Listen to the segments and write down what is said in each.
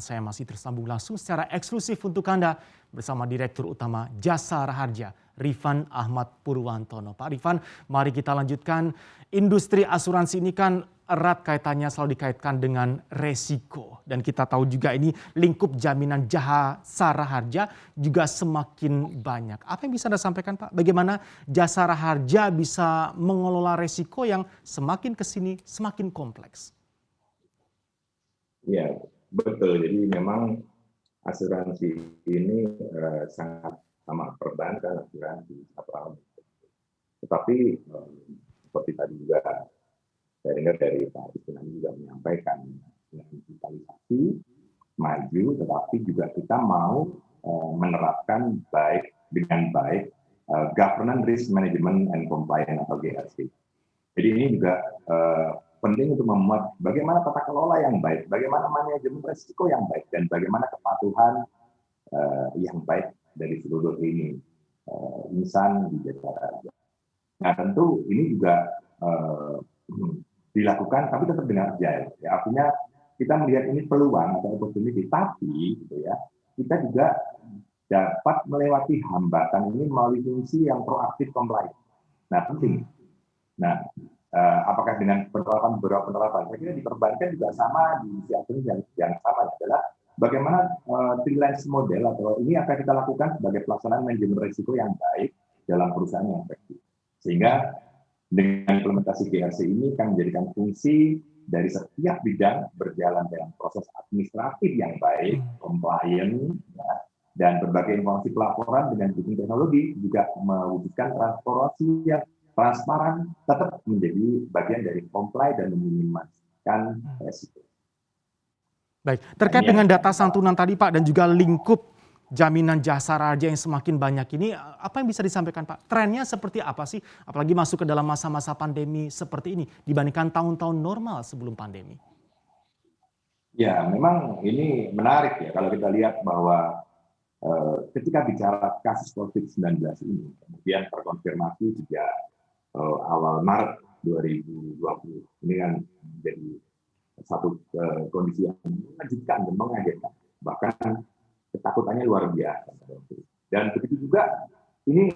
Saya masih tersambung langsung secara eksklusif untuk Anda bersama Direktur Utama Jasa Raharja, Rifan Ahmad Purwantono. Pak Rifan, mari kita lanjutkan. Industri asuransi ini kan erat kaitannya, selalu dikaitkan dengan resiko. Dan kita tahu juga ini lingkup jaminan jasa raharja juga semakin banyak. Apa yang bisa Anda sampaikan, Pak? Bagaimana jasa raharja bisa mengelola resiko yang semakin kesini semakin kompleks? Ya, betul. Jadi memang asuransi ini sangat sama perbankan, asuransi, apa. Tetapi seperti tadi juga saya dengar dari Pak Isnan juga menyampaikan, dengan digitalisasi maju, tetapi juga kita mau menerapkan dengan baik governance risk management and compliance atau GRC. Jadi ini juga penting untuk memuat bagaimana tata kelola yang baik, bagaimana manajemen risiko yang baik, dan bagaimana kepatuhan yang baik dari seluruh ini insan di jasa raharja. Nah, tentu ini juga dilakukan, tapi tetap dengan agile. Ya, artinya kita melihat ini peluang atau opportunity, tapi gitu ya, kita juga dapat melewati hambatan ini melalui fungsi yang proaktif compliance. Nah, penting. Nah, apakah dengan beberapa penerapan? Saya kira di perbankan juga sama, di asuransi yang sama adalah bagaimana freelance model atau ini akan kita lakukan sebagai pelaksanaan manajemen risiko yang baik dalam perusahaan yang efektif. Sehingga dengan implementasi GRC ini akan menjadikan fungsi dari setiap bidang berjalan dalam proses administratif yang baik, compliant, ya, dan berbagai informasi pelaporan dengan dukung teknologi juga mewujudkan transparansi yang transparan, tetap menjadi bagian dari comply dan meminimalkan resiko. Baik, terkait dengan data santunan tadi Pak dan juga lingkup jaminan jasa raharja yang semakin banyak ini, apa yang bisa disampaikan Pak? Trennya seperti apa sih? Apalagi masuk ke dalam masa-masa pandemi seperti ini dibandingkan tahun-tahun normal sebelum pandemi. Ya, memang ini menarik ya kalau kita lihat bahwa ketika bicara kasus COVID-19 ini, kemudian terkonfirmasi sejak awal Maret 2020. Ini kan menjadi satu kondisi yang mengejutkan dan mengagetkan. Bahkan ketakutannya luar biasa. Dan begitu juga ini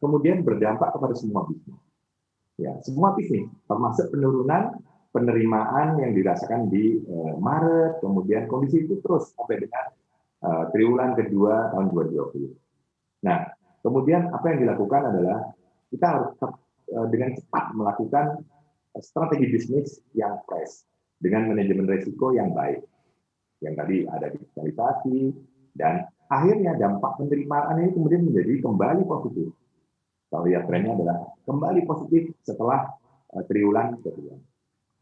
kemudian berdampak kepada semua bisnis. Ya, semua bisnis, termasuk penurunan penerimaan yang dirasakan di Maret, kemudian kondisi itu terus sampai dengan triwulan kedua tahun 2020. Nah, kemudian apa yang dilakukan adalah kita harus dengan cepat melakukan strategi bisnis yang fresh dengan manajemen risiko yang baik. Yang tadi ada digitalisasi, dan akhirnya dampak penerimaan ini kemudian menjadi kembali positif. Kalau lihat trennya adalah kembali positif setelah triwulan kedua.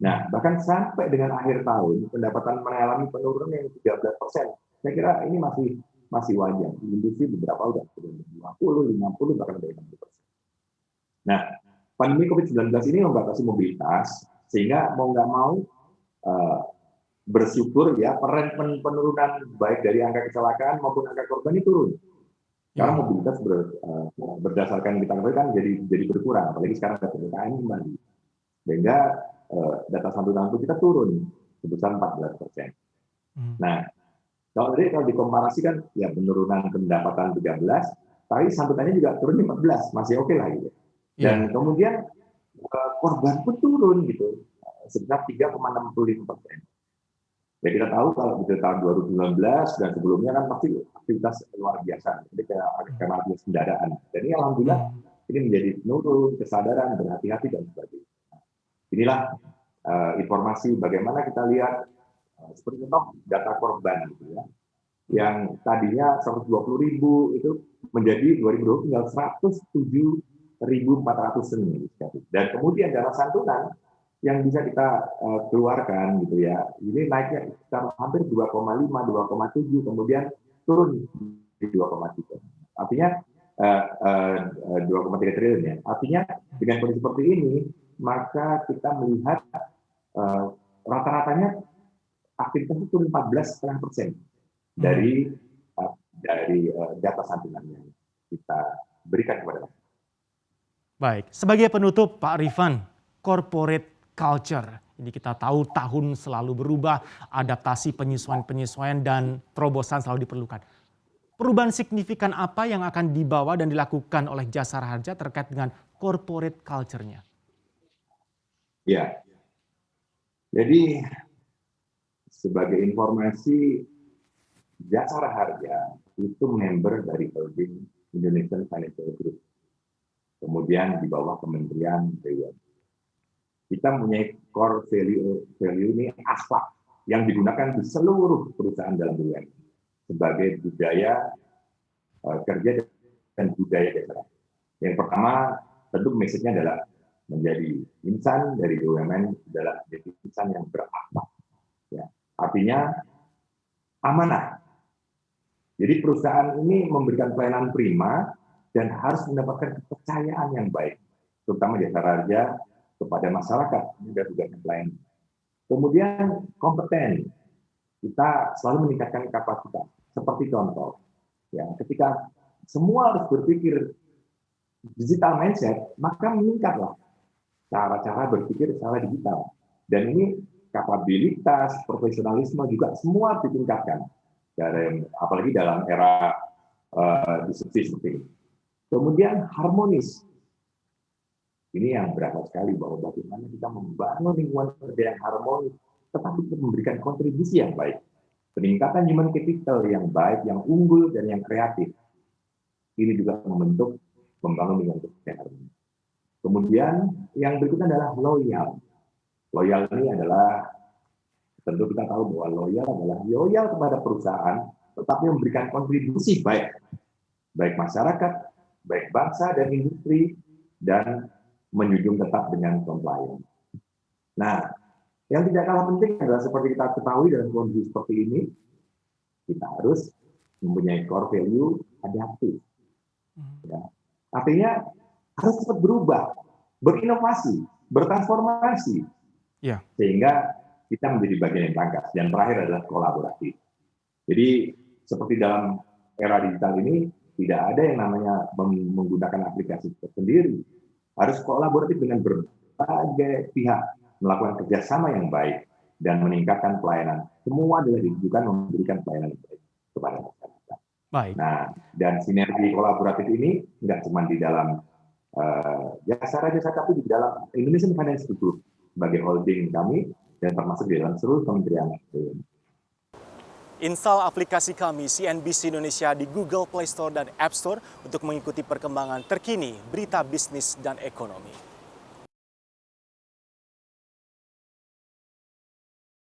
Nah, bahkan sampai dengan akhir tahun pendapatan mengalami penurunan yang 13%. Saya kira ini masih wajar. Di industri beberapa udah 50, 50 bahkan ada 60%. Nah, pandemi COVID-19 ini membatasi mobilitas, sehingga mau nggak mau bersyukur ya penurunan baik dari angka kecelakaan maupun angka korban ini turun. Karena mobilitas berdasarkan kita kan jadi berkurang, apalagi sekarang ada PPKM kembali. Sehingga data santunan itu kita turun sebesar 14%. Nah, kalau dikomparasikan ya penurunan pendapatan 13, tapi santunannya juga turun 14, masih oke lah gitu. Dan kemudian korban pun turun gitu, sekitar 3,65%. Ya kita tahu kalau di tahun 2019 dan sebelumnya kan pasti aktivitas luar biasa, jadi karena aktivitas kendaraan. Dan ini alhamdulillah ini menjadi menurun kesadaran, berhati-hati dan sebagainya. Inilah informasi bagaimana kita lihat seperti contoh data korban gitu ya, yang tadinya 120.000 itu menjadi 2020 tinggal 107.400. Dan kemudian dana santunan yang bisa kita keluarkan gitu ya, ini naiknya sekitar hampir 2,5, 2,7, kemudian turun di 2,3. Artinya 2,3 triliun ya. Artinya dengan kondisi seperti ini, maka kita melihat rata-ratanya aktivitas itu turun 14,5% dari data santunan yang kita berikan kepada masyarakat. Baik, sebagai penutup Pak Rifan, corporate culture Ini kita tahu tahun selalu berubah, adaptasi, penyesuaian-penyesuaian, dan terobosan selalu diperlukan. Perubahan signifikan apa yang akan dibawa dan dilakukan oleh Jasara Harja terkait dengan corporate culture-nya? Ya, jadi sebagai informasi, Jasara Harja itu member dari holding Indonesian Financial Group. Kemudian di bawah Kementerian BUMN. Kita mempunyai core value ini akhlak yang digunakan di seluruh perusahaan dalam BUMN sebagai budaya kerja dan budaya dasar. Yang pertama, tentu message-nya adalah menjadi insan dari BUMN adalah menjadi insan yang berakhlak. Ya. Artinya amanah. Jadi perusahaan ini memberikan pelayanan prima dan harus mendapatkan kepercayaan yang baik, terutama Jasara Harja kepada masyarakat dan juga pelayan. Kemudian kompeten, kita selalu meningkatkan kapasitas. Seperti contoh, ya, ketika semua harus berpikir digital mindset, maka meningkatlah cara-cara berpikir secara digital. Dan ini kapabilitas, profesionalisme juga semua ditingkatkan. Apalagi dalam era disrupsi seperti ini. Kemudian harmonis. Ini yang berasal sekali bahwa bagaimana kita membangun lingkungan kerja yang harmonis, tetapi memberikan kontribusi yang baik. Peningkatan human capital yang baik, yang unggul, dan yang kreatif. Ini juga membentuk membangun lingkungan kerja yang harmonis. Kemudian yang berikutnya adalah loyal. Loyal ini adalah, tentu kita tahu bahwa loyal adalah loyal kepada perusahaan, tetapi memberikan kontribusi baik masyarakat, baik bangsa dan industri, dan menjunjung tetap dengan compliance. Nah, yang tidak kalah penting adalah seperti kita ketahui dalam kondisi seperti ini, kita harus mempunyai core value adaptif. Ya. Artinya harus cepat berubah, berinovasi, bertransformasi, sehingga kita menjadi bagian yang tangkas. Dan terakhir adalah kolaboratif. Jadi seperti dalam era digital ini, tidak ada yang namanya menggunakan aplikasi tersendiri. Harus kolaboratif dengan berbagai pihak, melakukan kerjasama yang baik, dan meningkatkan pelayanan. Semua adalah ditujukan memberikan pelayanan yang baik kepada masyarakat. Baik. Nah, dan sinergi kolaboratif ini nggak cuma di dalam Jasara Harja, tapi di dalam Indonesian Financial Group sebagai holding kami, dan termasuk di dalam seluruh kementerian. Install aplikasi kami CNBC Indonesia di Google Play Store dan App Store untuk mengikuti perkembangan terkini berita bisnis dan ekonomi.